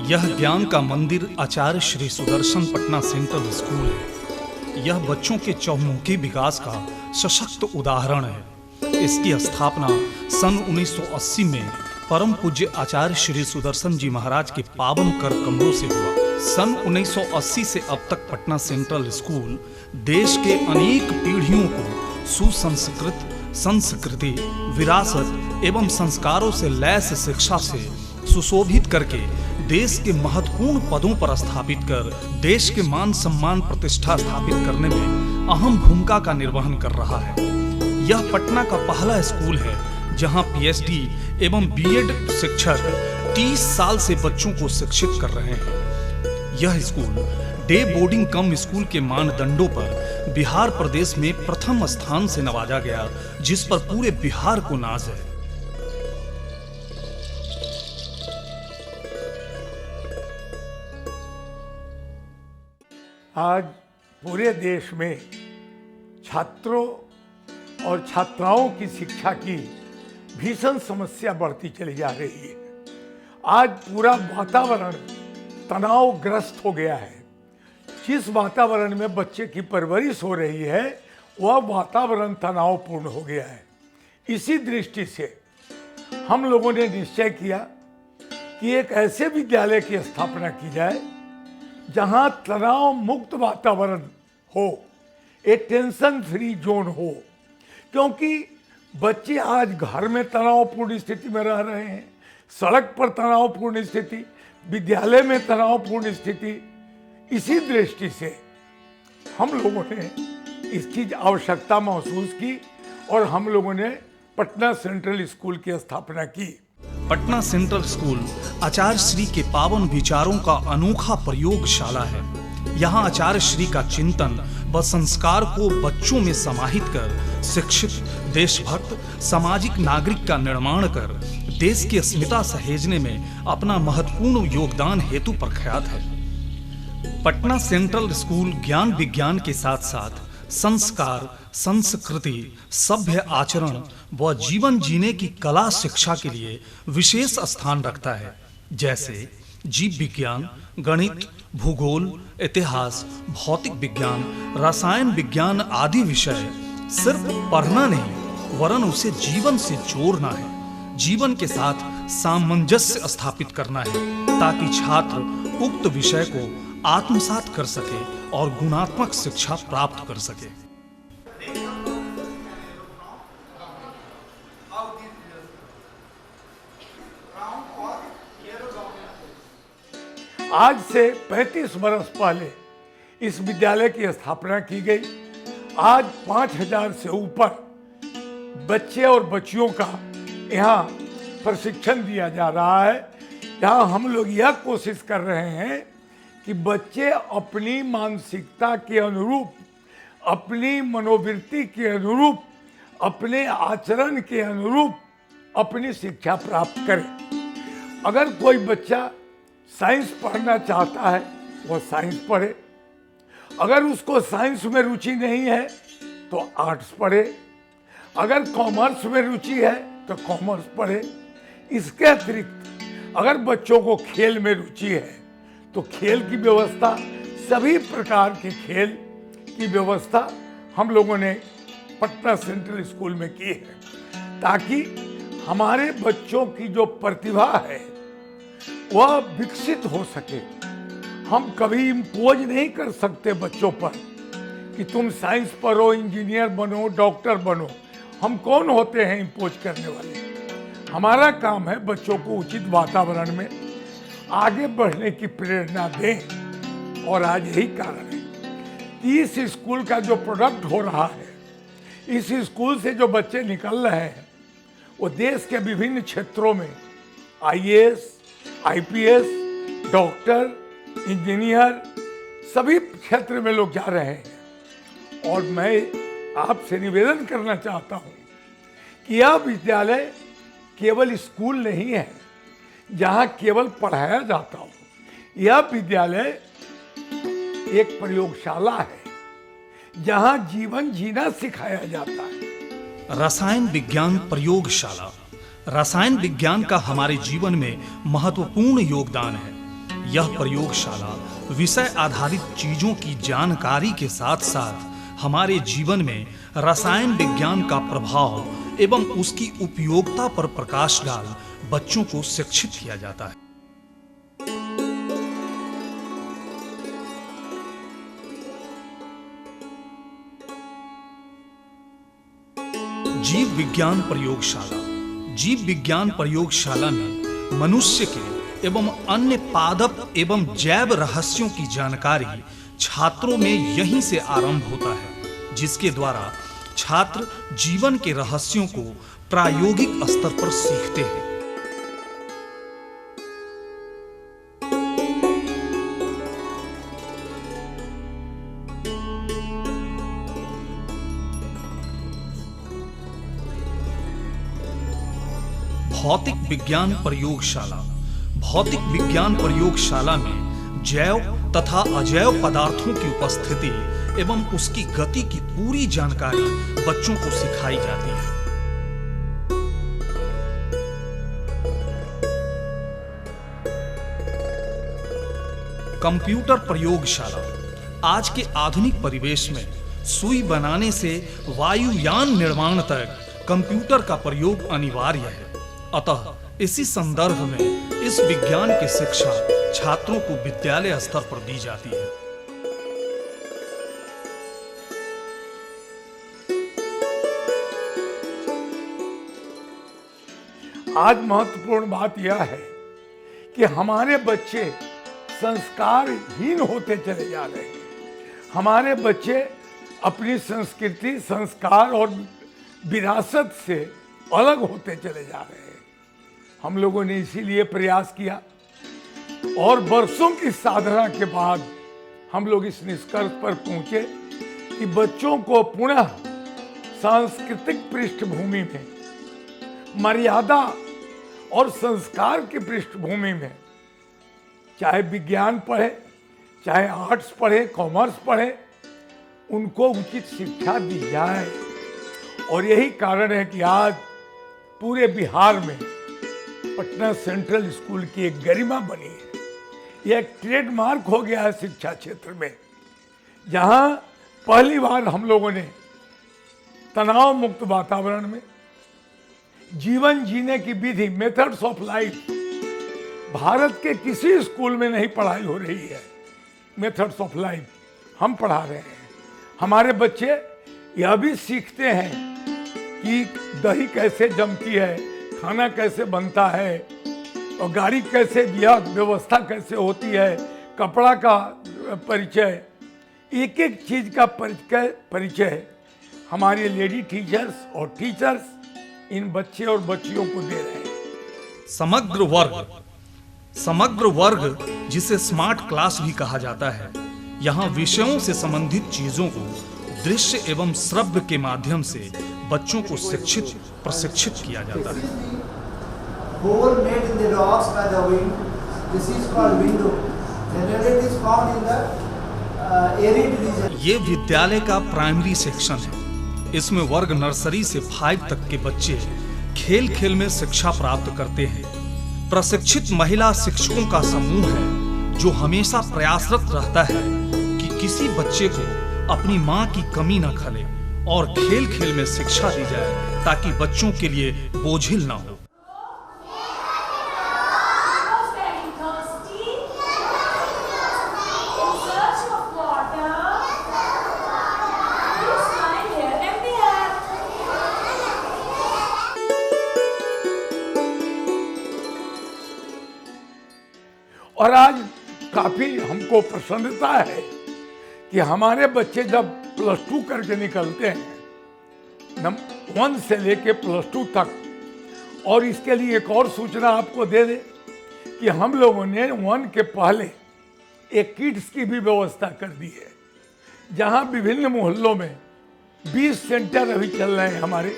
यह ज्ञान का मंदिर आचार्य श्री सुदर्शन पटना सेंट्रल स्कूल है। यह बच्चों के चहुमुखी विकास का सशक्त उदाहरण है। इसकी स्थापना सन 1980 में परम पूज्य आचार्य श्री सुदर्शन जी महाराज के पावन कर कमलों से हुआ। सन 1980 से अब तक पटना सेंट्रल स्कूल देश के अनेक पीढ़ियों को सुसंस्कृत संस्कृति, विरासत एवं संस्कारों से लैस शिक्षा से सुशोभित करके देश के महत्वपूर्ण पदों पर स्थापित कर देश के मान सम्मान प्रतिष्ठा स्थापित करने में अहम भूमिका का निर्वहन कर रहा है। यह पटना का पहला स्कूल है जहां पीएचडी एवं बीएड शिक्षक 30 साल से बच्चों को शिक्षित कर रहे हैं। यह स्कूल डे बोर्डिंग कम स्कूल के मानदंडों पर बिहार प्रदेश में प्रथम स्थान से नवाजा गया, जिस पर पूरे बिहार को नाज है। आज पूरे देश में छात्रों और छात्राओं की शिक्षा की भीषण समस्या बढ़ती चली जा रही है। आज पूरा वातावरण तनावग्रस्त हो गया है। जिस वातावरण में बच्चे की परवरिश हो रही है वह वातावरण तनावपूर्ण हो गया है। इसी दृष्टि से हम लोगों ने निश्चय किया कि एक ऐसे विद्यालय की स्थापना की जाए जहां तनाव मुक्त वातावरण हो, एक टेंशन फ्री जोन हो, क्योंकि बच्चे आज घर में तनावपूर्ण स्थिति में रह रहे हैं, सड़क पर तनावपूर्ण स्थिति, विद्यालय में तनावपूर्ण स्थिति। इसी दृष्टि से हम लोगों ने इसकी आवश्यकता महसूस की और हम लोगों ने पटना सेंट्रल स्कूल की स्थापना की। पटना सेंट्रल स्कूल आचार्य श्री के पावन विचारों का अनोखा प्रयोगशाला है। यहाँ आचार्य श्री का चिंतन व संस्कार को बच्चों में समाहित कर शिक्षित, देशभक्त, सामाजिक नागरिक का निर्माण कर देश की अस्मिता सहेजने में अपना महत्वपूर्ण योगदान हेतु प्रख्यात है। पटना सेंट्रल स्कूल ज्ञान विज्ञान के साथ साथ संस्कार, संस्कृति, सभ्य आचरण व जीवन जीने की कला शिक्षा के लिए विशेष स्थान रखता है। जैसे जीव विज्ञान, गणित, भूगोल, इतिहास, भौतिक विज्ञान, रसायन विज्ञान आदि विषय सिर्फ पढ़ना नहीं वरन उसे जीवन से जोड़ना है, जीवन के साथ सामंजस्य स्थापित करना है, ताकि छात्र उक्त विषय को आत्मसात कर सके और गुणात्मक शिक्षा प्राप्त कर सके। आज से 35 वर्ष पहले इस विद्यालय की स्थापना की गई। आज 5000 से ऊपर बच्चे और बच्चियों का यहाँ प्रशिक्षण दिया जा रहा है। यहाँ हम लोग यह कोशिश कर रहे हैं कि बच्चे अपनी मानसिकता के अनुरूप, अपनी मनोवृत्ति के अनुरूप, अपने आचरण के अनुरूप अपनी शिक्षा प्राप्त करें। अगर कोई बच्चा साइंस पढ़ना चाहता है वो साइंस पढ़े, अगर उसको साइंस में रुचि नहीं है तो आर्ट्स पढ़े, अगर कॉमर्स में रुचि है तो कॉमर्स पढ़े। इसके अतिरिक्त अगर बच्चों को खेल में रुचि है तो खेल की व्यवस्था, सभी प्रकार के खेल की व्यवस्था हम लोगों ने पटना सेंट्रल स्कूल में की है, ताकि हमारे बच्चों की जो प्रतिभा है वह विकसित हो सके। हम कभी इम्पोज नहीं कर सकते बच्चों पर कि तुम साइंस पढ़ो, इंजीनियर बनो, डॉक्टर बनो। हम कौन होते हैं इम्पोज करने वाले? हमारा काम है बच्चों को उचित वातावरण में आगे बढ़ने की प्रेरणा दें। और आज यही कारण है कि इस स्कूल का जो प्रोडक्ट हो रहा है, इस स्कूल से जो बच्चे निकल रहे हैं वो देश के विभिन्न क्षेत्रों में आईएएस, आईपीएस, डॉक्टर, इंजीनियर, सभी क्षेत्र में लोग जा रहे हैं। और मैं आपसे निवेदन करना चाहता हूं कि यह विद्यालय केवल स्कूल नहीं है जहां केवल पढ़ाया जाता हो। यह विद्यालय एक प्रयोगशाला है जहां जीवन जीना सिखाया जाता है। रसायन विज्ञान प्रयोगशाला। रसायन विज्ञान का हमारे जीवन में महत्वपूर्ण योगदान है। यह प्रयोगशाला विषय आधारित चीजों की जानकारी के साथ साथ हमारे जीवन में रसायन विज्ञान का प्रभाव एवं उसकी उपयोगिता पर प्रकाश डाल बच्चों को शिक्षित किया जाता है। जीव विज्ञान प्रयोगशाला। जीव विज्ञान प्रयोगशाला में मनुष्य के एवं अन्य पादप एवं जैव रहस्यों की जानकारी छात्रों में यहीं से आरंभ होता है, जिसके द्वारा छात्र जीवन के रहस्यों को प्रायोगिक स्तर पर सीखते हैं। भौतिक विज्ञान प्रयोगशाला। भौतिक विज्ञान प्रयोगशाला में जैव तथा अजैव पदार्थों की उपस्थिति एवं उसकी गति की पूरी जानकारी बच्चों को सिखाई जाती है। कंप्यूटर प्रयोगशाला। आज के आधुनिक परिवेश में सुई बनाने से वायुयान निर्माण तक कंप्यूटर का प्रयोग अनिवार्य है। अतः इसी संदर्भ में इस विज्ञान की शिक्षा छात्रों को विद्यालय स्तर पर दी जाती है। आज महत्वपूर्ण बात यह है कि हमारे बच्चे संस्कारहीन होते चले जा रहे हैं। हमारे बच्चे अपनी संस्कृति, संस्कार और विरासत से अलग होते चले जा रहे हैं। हम लोगों ने इसीलिए प्रयास किया और वर्षों की साधना के बाद हम लोग इस निष्कर्ष पर पहुंचे कि बच्चों को पुनः सांस्कृतिक पृष्ठभूमि में, मर्यादा और संस्कार की पृष्ठभूमि में, चाहे विज्ञान पढ़े, चाहे आर्ट्स पढ़े, कॉमर्स पढ़े, उनको उचित शिक्षा दी जाए। और यही कारण है कि आज पूरे बिहार में पटना सेंट्रल स्कूल की एक गरिमा बनी है। यह एक ट्रेडमार्क हो गया है शिक्षा क्षेत्र में, जहां पहली बार हम लोगों ने तनाव मुक्त वातावरण में जीवन जीने की विधि, मेथड्स ऑफ लाइफ, भारत के किसी स्कूल में नहीं पढ़ाई हो रही है। मेथड्स ऑफ लाइफ हम पढ़ा रहे हैं। हमारे बच्चे यह भी सीखते हैं कि दही कैसे जमती है, खाना कैसे बनता है, और गाड़ी कैसे, व्यवस्था कैसे होती है, कपड़ा का परिचय, एक एक चीज का परिचय हमारे लेडी टीचर्स और टीचर्स इन बच्चे और बच्चियों को दे रहे हैं। समग्र वर्ग। समग्र वर्ग, जिसे स्मार्ट क्लास भी कहा जाता है, यहाँ विषयों से संबंधित चीजों को दृश्य एवं श्रव्य के माध्यम से बच्चों को शिक्षित प्रशिक्षित किया जाता है। Hole made in the rocks by the wind. This is called window. Generally it is found in the arid region. ये विद्यालय का प्राइमरी सेक्शन है। इसमें वर्ग नर्सरी से 5 तक के बच्चे खेल खेल में शिक्षा प्राप्त करते हैं। प्रशिक्षित महिला शिक्षकों का समूह है जो हमेशा प्रयासरत रहता है कि किसी बच्चे को अपनी माँ की कमी न खले और खेल खेल में शिक्षा दी जाए, ताकि बच्चों के लिए बोझिल न हो। और आज काफी हमको प्रसन्नता है कि हमारे बच्चे जब +2 करके निकलते हैं, 1 से लेके +2 तक, और इसके लिए एक और सूचना आपको दे दे कि हम लोगों ने 1 के पहले एक किड्स की भी व्यवस्था कर दी है, जहां विभिन्न मोहल्लों में 20 सेंटर अभी चल रहे हैं हमारे,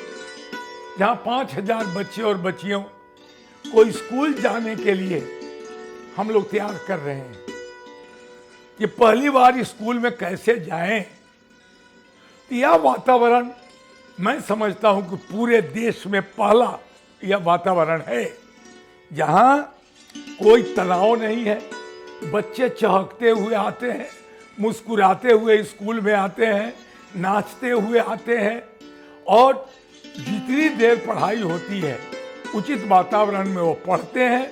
जहां 5000 बच्चे और बच्चियों को स्कूल जाने के लिए हम लोग तैयार कर रहे हैं कि पहली बार स्कूल में कैसे जाएं। यह वातावरण मैं समझता हूं कि पूरे देश में पहला यह वातावरण है, जहां कोई तनाव नहीं है, बच्चे चहकते हुए आते हैं, मुस्कुराते हुए स्कूल में आते हैं, नाचते हुए आते हैं और जितनी देर पढ़ाई होती है उचित वातावरण में वो पढ़ते हैं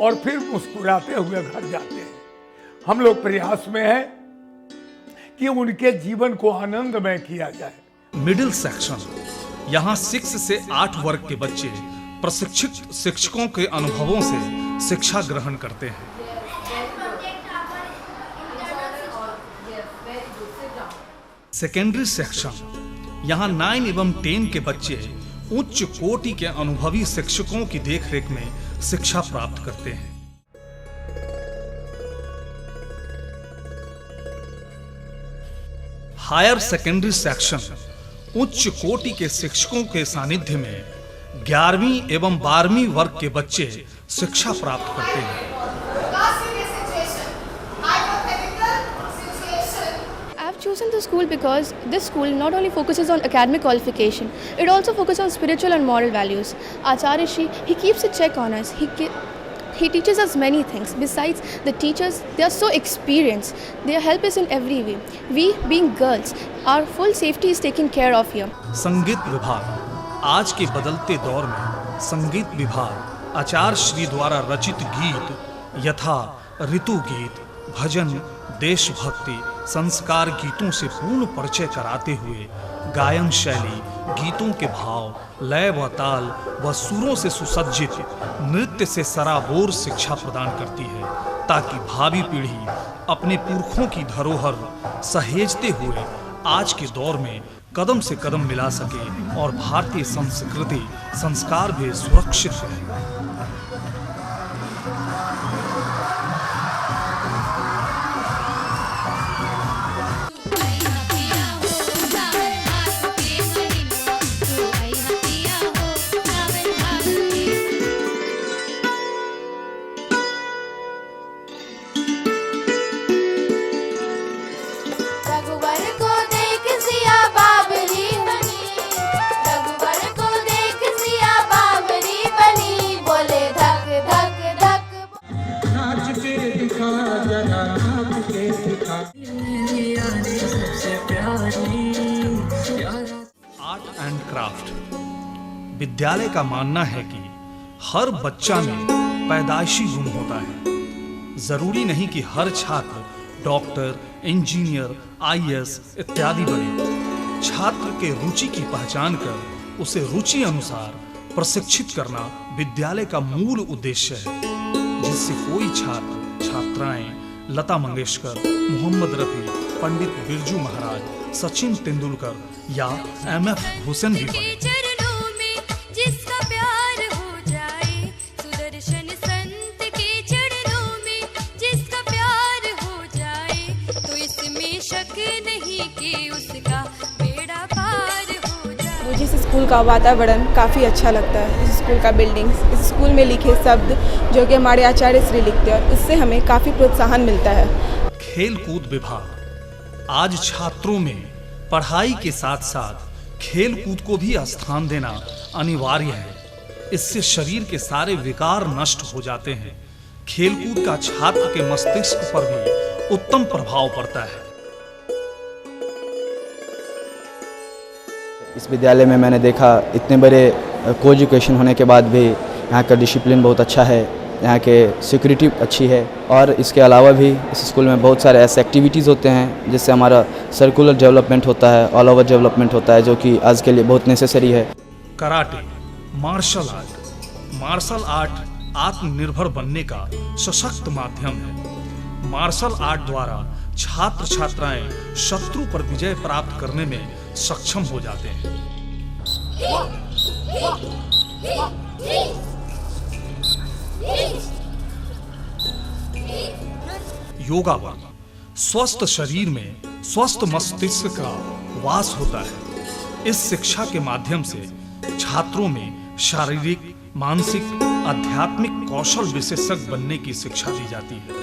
और फिर मुस्कुराते हुए घर जाते हैं। हम लोग प्रयास में हैं कि उनके जीवन को आनंदमय किया जाए। मिडिल सेक्शन, यहाँ 6 से 8 वर्ग के बच्चे प्रशिक्षित शिक्षकों के अनुभवों से शिक्षा ग्रहण करते हैं। सेकेंडरी सेक्शन, यहाँ 9 एवं 10 के बच्चे उच्च कोटि के अनुभवी शिक्षकों की देखरेख में शिक्षा प्राप्त करते हैं। हायर सेकेंडरी सेक्शन, उच्च कोटि के शिक्षकों के सानिध्य में 11वीं एवं 12वीं वर्ग के बच्चे शिक्षा प्राप्त करते हैं। I've chosen this school because this school not only focuses on academic qualification, it also focuses on spiritual and moral values. Acharya Shri, he keeps a check on us. He teaches us many things. Besides, the teachers, they are so experienced. They help us in every way. We, being girls, our full safety is taken care of here. संगीत विभाग, आज के बदलते दौर में संगीत विभाग आचार्य श्री द्वारा रचित गीत यथा ऋतु गीत, भजन, देशभक्ति, संस्कार गीतों से पूर्ण परिचय कराते हुए गायन शैली, गीतों के भाव, लय व ताल व सुरों से सुसज्जित नृत्य से सराबोर शिक्षा प्रदान करती है, ताकि भावी पीढ़ी अपने पुरखों की धरोहर सहेजते हुए आज के दौर में कदम से कदम मिला सके और भारतीय संस्कृति संस्कार भी सुरक्षित रहे। आर्ट एंड क्राफ्ट, विद्यालय का मानना है कि हर बच्चा में पैदाइशी गुण होता है। जरूरी नहीं कि हर छात्र डॉक्टर, इंजीनियर, आईएएस इत्यादि बने। छात्र के रुचि की पहचान कर उसे रुचि अनुसार प्रशिक्षित करना विद्यालय का मूल उद्देश्य है, जिससे कोई छात्र छात्राएं लता मंगेशकर, मोहम्मद रफी, पंडित बिरजू महाराज, सचिन तेंदुलकर या एमएफ हुसैन भी बने। चरणों में जिसका प्यार हो जाए, सुदर्शन संत के चरणों में जिसका प्यार हो जाए, तो इसमें शक नहीं कि उसका बेड़ा पार हो जाए। मुझे इस स्कूल का वातावरण काफ़ी अच्छा लगता है। इस स्कूल का बिल्डिंग्स, इस स्कूल में लिखे शब्द जो कि हमारे आचार्य श्री लिखते हैं, उससे हमें काफ़ी प्रोत्साहन मिलता है। खेल कूद विभाग, आज छात्रों में पढ़ाई के साथ साथ खेल कूद को भी स्थान देना अनिवार्य है। इससे शरीर के सारे विकार नष्ट हो जाते हैं। खेल कूद का छात्र के मस्तिष्क पर भी उत्तम प्रभाव पड़ता है। इस विद्यालय में मैंने देखा इतने बड़े को एजुकेशन होने के बाद भी यहाँ का डिसिप्लिन बहुत अच्छा है, यहाँ के सिक्योरिटी अच्छी है और इसके अलावा भी इस स्कूल में बहुत सारे ऐसे एक्टिविटीज़ होते हैं जिससे हमारा सर्कुलर डेवलपमेंट होता है, ऑल ओवर डेवलपमेंट होता है, जो कि आज के लिए बहुत नेसेसरी है। Karate, martial art, martial art आत्मनिर्भर बनने का सशक्त माध्यम है। मार्शल आर्ट द्वारा छात्र छात्राएं शत्रु पर विजय प्राप्त करने में सक्षम हो जाते हैं। योगा वर्ग, स्वस्थ शरीर में स्वस्थ मस्तिष्क का वास होता है। इस शिक्षा के माध्यम से छात्रों में शारीरिक, मानसिक, आध्यात्मिक कौशल विशेषज्ञ बनने की शिक्षा दी जाती है।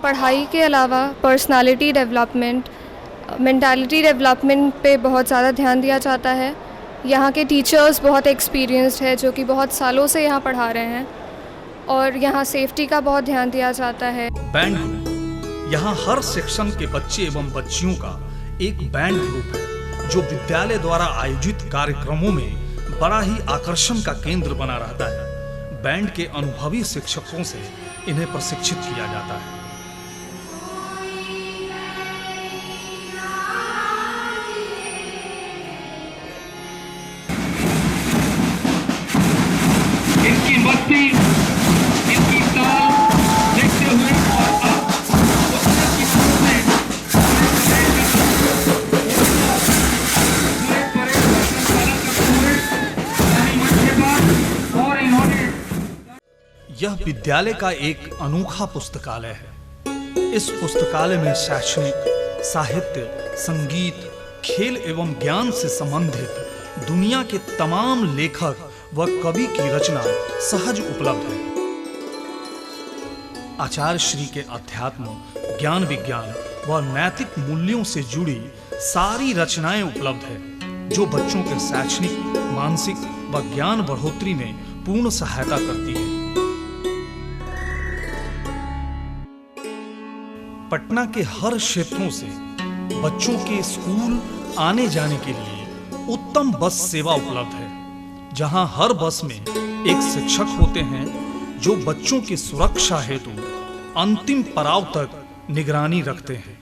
पढ़ाई के अलावा पर्सनालिटी डेवलपमेंट, मेंटालिटी डेवलपमेंट पे बहुत ज़्यादा ध्यान दिया जाता है। यहाँ के टीचर्स बहुत एक्सपीरियंस्ड है जो कि बहुत सालों से यहाँ पढ़ा रहे हैं, और यहाँ सेफ्टी का बहुत ध्यान दिया जाता है। बैंड ग्रुप, यहाँ हर सेक्शन के बच्चे एवं बच्चियों का एक बैंड ग्रुप है जो विद्यालय द्वारा आयोजित कार्यक्रमों में बड़ा ही आकर्षण का केंद्र बना रहता है। बैंड के अनुभवी शिक्षकों से इन्हें प्रशिक्षित किया जाता है। इनकी मस्ती, इनकी ताल देखते हुए और आप उतने की से और इन्होंने यह विद्यालय का एक अनोखा पुस्तकालय है। इस पुस्तकालय में शैक्षणिक, साहित्य, संगीत, खेल एवं ज्ञान से संबंधित दुनिया के तमाम लेखक व कवि की रचना सहज उपलब्ध है। आचार्य श्री के अध्यात्म, ज्ञान विज्ञान व नैतिक मूल्यों से जुड़ी सारी रचनाएं उपलब्ध है जो बच्चों के शैक्षणिक, मानसिक व ज्ञान बढ़ोतरी में पूर्ण सहायता करती है। पटना के हर क्षेत्रों से बच्चों के स्कूल आने जाने के लिए उत्तम बस सेवा उपलब्ध है, जहां हर बस में एक शिक्षक होते हैं जो बच्चों की सुरक्षा हेतु अंतिम पड़ाव तक निगरानी रखते हैं।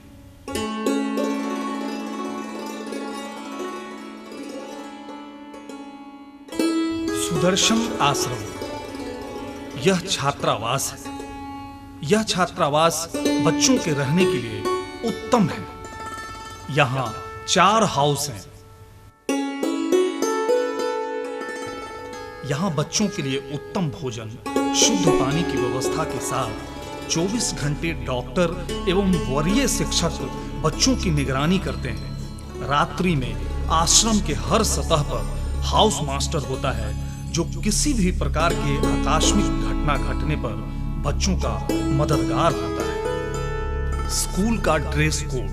सुदर्शन आश्रम, यह छात्रावास है। यह छात्रावास बच्चों के रहने के लिए उत्तम है। यहाँ 4 हाउस हैं। यहाँ बच्चों के लिए उत्तम भोजन, शुद्ध पानी की व्यवस्था के साथ 24 घंटे डॉक्टर एवं वरीय शिक्षक बच्चों की निगरानी करते हैं। रात्रि में आश्रम के हर सतह पर हाउस मास्टर होता है जो किसी भी प्रकार के आकस्मिक घटना घटने पर बच्चों का मददगार होता है। स्कूल का ड्रेस कोड,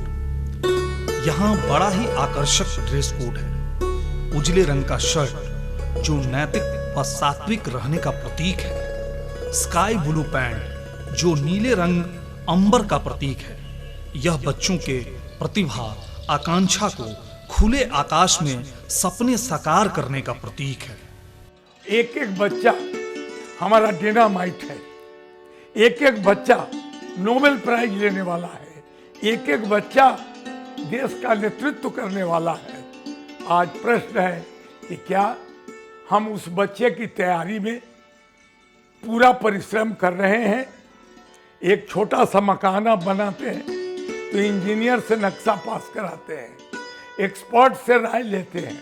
यहाँ बड़ा ही आकर्षक ड्रेस कोड है। उजले रंग का शर्ट जो नैतिक व सात्विक रहने का प्रतीक है। स्काई ब्लू पैंट जो नीले रंग अंबर का प्रतीक है। यह बच्चों के प्रतिभा, आकांक्षा को खुले आकाश में सपने साकार करने का प्रतीक है। एक एक बच्चा हमारा डायनामाइट है। एक एक बच्चा नोबेल प्राइज लेने वाला है। एक एक बच्चा देश का नेतृत्व करने वाला है। आज प्रश्न है कि क्या हम उस बच्चे की तैयारी में पूरा परिश्रम कर रहे हैं? एक छोटा सा मकान आप बनाते हैं तो इंजीनियर से नक्शा पास कराते हैं, एक्सपर्ट से राय लेते हैं,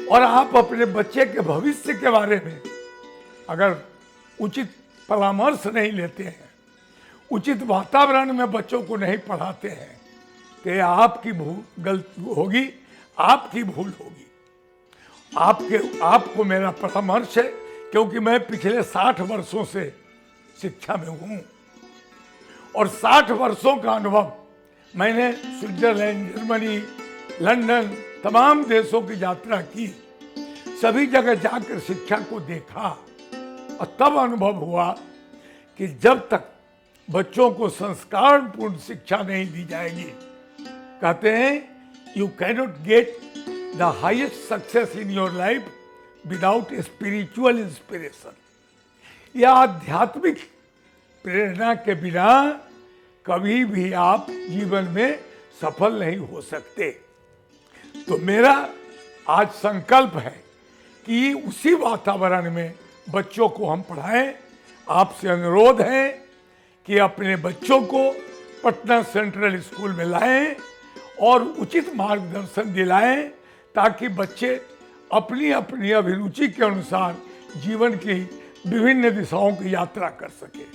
और आप अपने बच्चे के भविष्य के बारे में अगर उचित परामर्श नहीं लेते हैं, उचित वातावरण में बच्चों को नहीं पढ़ाते हैं, तो ये आपकी गलती होगी, आपकी भूल होगी। आपको मेरा परामर्श है, क्योंकि मैं पिछले 60 वर्षों से शिक्षा में हूँ और 60 वर्षों का अनुभव मैंने स्विट्जरलैंड, जर्मनी, लंदन, तमाम देशों की यात्रा की। सभी जगह जाकर शिक्षा को देखा और तब अनुभव हुआ कि जब तक बच्चों को संस्कारपूर्ण शिक्षा नहीं दी जाएगी, कहते हैं you cannot get the highest success in your life without spiritual inspiration. या आध्यात्मिक प्रेरणा के बिना कभी भी आप जीवन में सफल नहीं हो सकते। तो मेरा आज संकल्प है कि उसी वातावरण में बच्चों को हम पढ़ाएं। आपसे अनुरोध है कि अपने बच्चों को पटना सेंट्रल स्कूल में लाएं और उचित मार्गदर्शन दिलाएं, ताकि बच्चे अपनी अपनी अभिरुचि के अनुसार जीवन की विभिन्न दिशाओं की यात्रा कर सकें।